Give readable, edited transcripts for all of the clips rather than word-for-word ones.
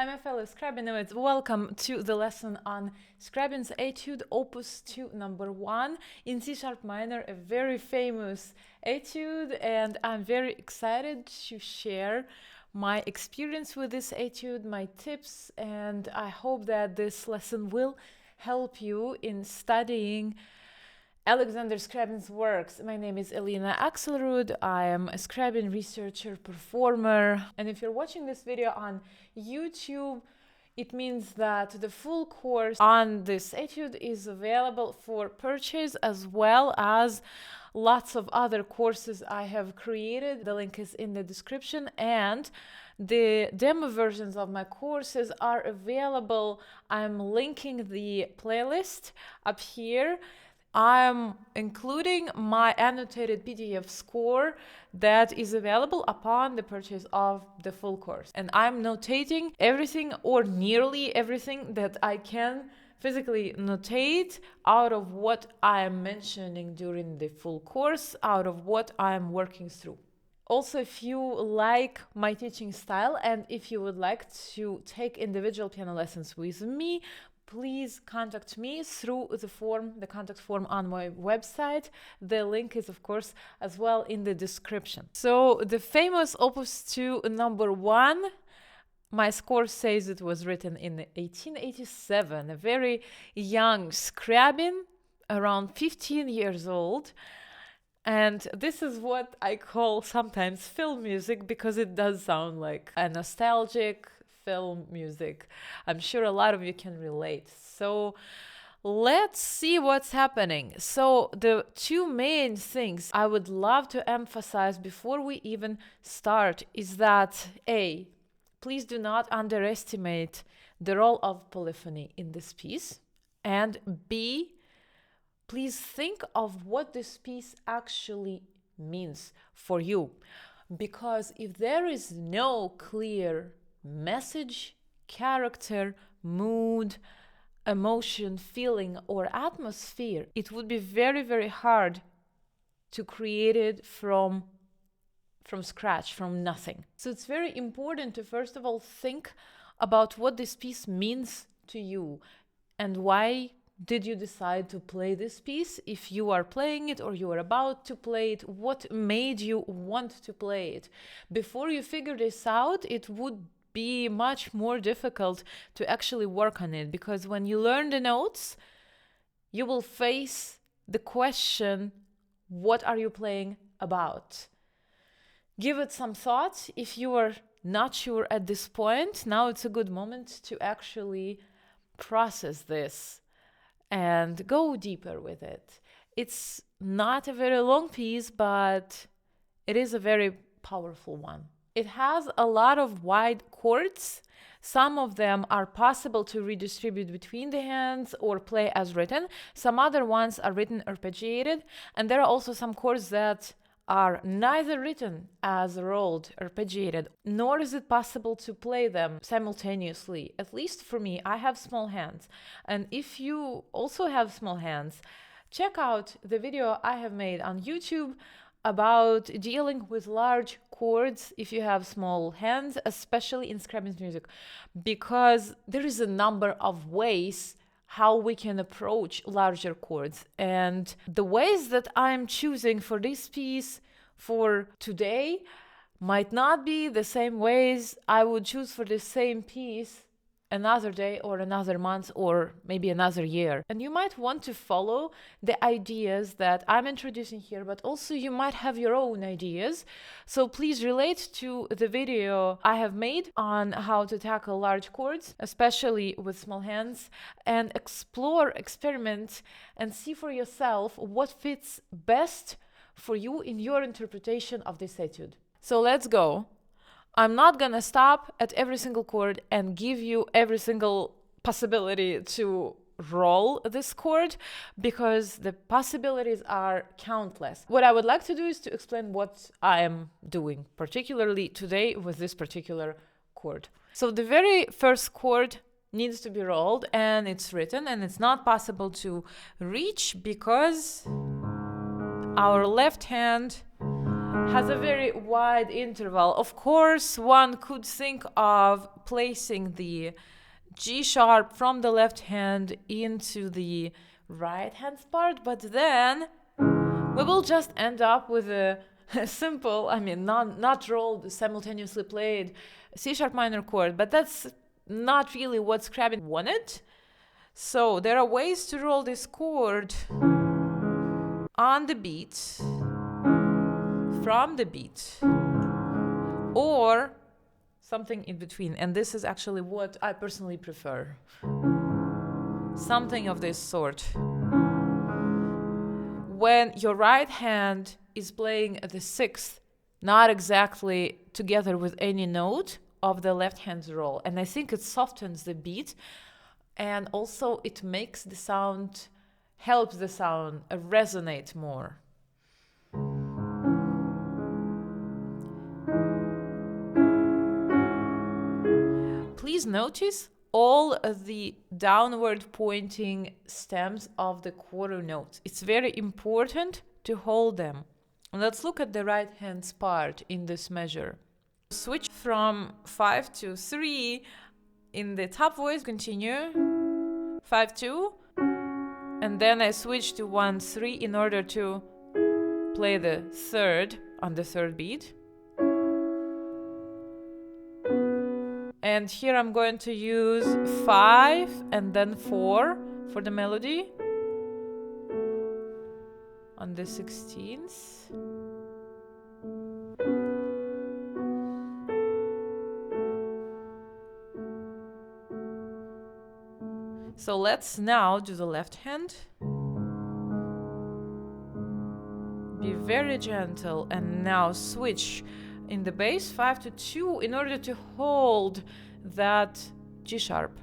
Hi my fellow Scriabinoids, welcome to the lesson on Scriabin's Etude Op.2 No.1 in C# minor, a very famous etude, and I'm very excited to share my experience with this etude, my tips, and I hope that this lesson will help you in studying Alexander Scriabin's works. My name is Elina Akselrud. I am a Scriabin researcher, performer, and if you're watching this video on YouTube, it means that the full course on this etude is available for purchase, as well as lots of other courses I have created. The link is in the description, and the demo versions of my courses are available. I'm linking the playlist up here. I'm including my annotated PDF score that is available upon the purchase of the full course. And I'm notating everything, or nearly everything, that I can physically notate out of what I am mentioning during the full course, out of what I'm working through. Also, if you like my teaching style and if you would like to take individual piano lessons with me, please contact me through the contact form on my website. The link is, of course, as well in the description. So the famous Op.2 No.1, my score says it was written in 1887, a very young Scriabin, around 15 years old. And this is what I call sometimes film music, because it does sound like a nostalgic film music. I'm sure a lot of you can relate. So let's see what's happening. So the two main things I would love to emphasize before we even start is that A, please do not underestimate the role of polyphony in this piece, and B, please think of what this piece actually means for you. Because if there is no clear message, character, mood, emotion, feeling, or atmosphere, it would be very, very hard to create it from scratch, from nothing. So it's very important to first of all think about what this piece means to you, and why did you decide to play this piece? If you are playing it or you are about to play it, what made you want to play it? Before you figure this out, it would be much more difficult to actually work on it, because when you learn the notes, you will face the question, what are you playing about? Give it some thought. If you are not sure at this point, now it's a good moment to actually process this and go deeper with it. It's not a very long piece, but it is a very powerful one. It has a lot of wide chords. Some of them are possible to redistribute between the hands or play as written. Some other ones are written arpeggiated, and there are also some chords that are neither written as rolled, arpeggiated, nor is it possible to play them simultaneously. At least for me, I have small hands. And if you also have small hands, check out the video I have made on YouTube about dealing with large chords if you have small hands, especially in Scriabin's music, because there is a number of ways how we can approach larger chords. And the ways that I'm choosing for this piece for today might not be the same ways I would choose for the same piece another day or another month or maybe another year. And you might want to follow the ideas that I'm introducing here, but also you might have your own ideas. So please relate to the video I have made on how to tackle large chords, especially with small hands, and explore, experiment, and see for yourself what fits best for you in your interpretation of this etude. So let's go. I'm not gonna stop at every single chord and give you every single possibility to roll this chord, because the possibilities are countless. What I would like to do is to explain what I am doing, particularly today with this particular chord. So the very first chord needs to be rolled, and it's written, and it's not possible to reach because our left hand has a very wide interval. Of course, one could think of placing the G sharp from the left hand into the right hand part, but then we will just end up with a simple, I mean, not rolled, simultaneously played C sharp minor chord, but that's not really what Scriabin wanted. So there are ways to roll this chord on the beat, from the beat, or something in between. And this is actually what I personally prefer. Something of this sort. When your right hand is playing the sixth, not exactly together with any note of the left hand's roll. And I think it softens the beat, and also it makes the sound, helps the sound resonate more. Please notice all of the downward pointing stems of the quarter notes. It's very important to hold them. Let's look at the right hand's part in this measure. Switch from 5 to 3 in the top voice, continue 5 2, and then I switch to 1 3 in order to play the third on the third beat. And here I'm going to use 5 and then 4 for the melody on the 16th. So let's now do the left hand. Be very gentle, and now switch in the bass 5 to 2 in order to hold that G sharp.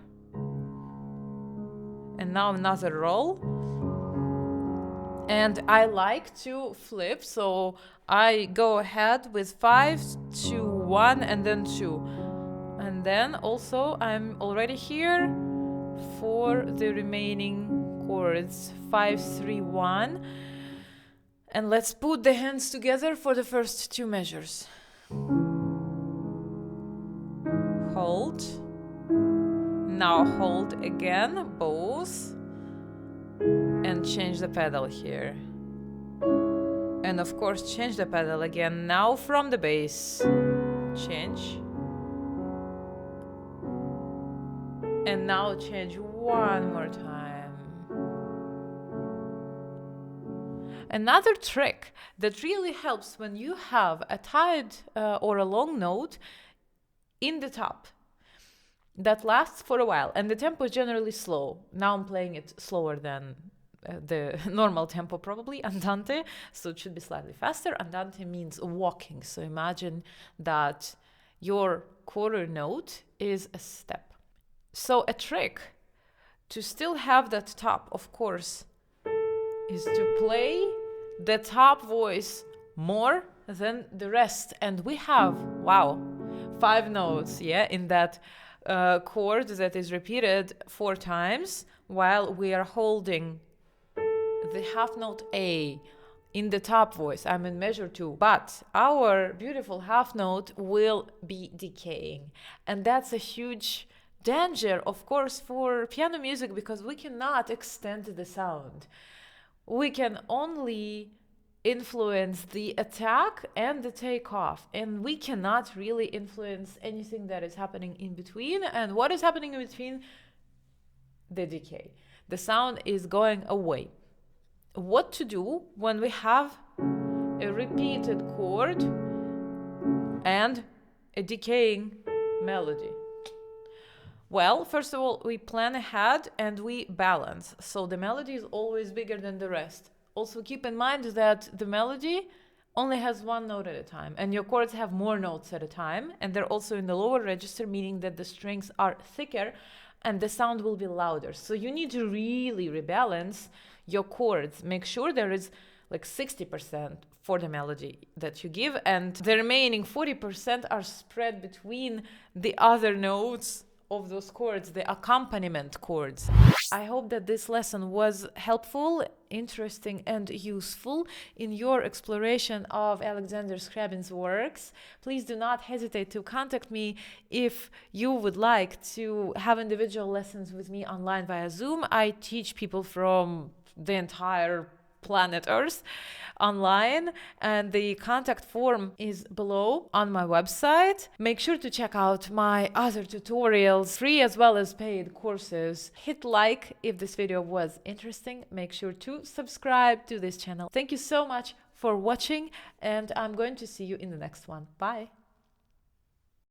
And now another roll. And I like to flip, so I go ahead with 5 to 1 and then 2. And then also I'm already here for the remaining chords, 5 3 1. And let's put the hands together for the first two measures. Hold. Now hold again, both. And change the pedal here. And of course change the pedal again, now from the bass. Change. And now change one more time. Another trick that really helps when you have a tied or a long note in the top that lasts for a while, and the tempo is generally slow. Now I'm playing it slower than the normal tempo, probably, andante, so it should be slightly faster. Andante means walking, so imagine that your quarter note is a step. So a trick to still have that top, of course, is to play the top voice more than the rest. And we have, wow, 5 notes, yeah, in that chord that is repeated 4 times while we are holding the half note A in the top voice. I'm in measure 2, but our beautiful half note will be decaying. And that's a huge danger, of course, for piano music, because we cannot extend the sound. We can only influence the attack and the takeoff, and we cannot really influence anything that is happening in between. And what is happening in between? The decay. The sound is going away. What to do when we have a repeated chord and a decaying melody? Well, first of all, we plan ahead and we balance. So the melody is always bigger than the rest. Also keep in mind that the melody only has 1 note at a time, and your chords have more notes at a time, and they're also in the lower register, meaning that the strings are thicker and the sound will be louder. So you need to really rebalance your chords. Make sure there is like 60% for the melody that you give, and the remaining 40% are spread between the other notes of those chords, the accompaniment chords. I hope that this lesson was helpful, interesting, and useful in your exploration of Alexander Scriabin's works. Please do not hesitate to contact me if you would like to have individual lessons with me online via Zoom. I teach people from the entire planet Earth online, and the contact form is below on my website. Make sure to check out my other tutorials, free as well as paid courses. Hit like if this video was interesting. Make sure to subscribe to this channel. Thank you so much for watching, and I'm going to see you in the next one. Bye.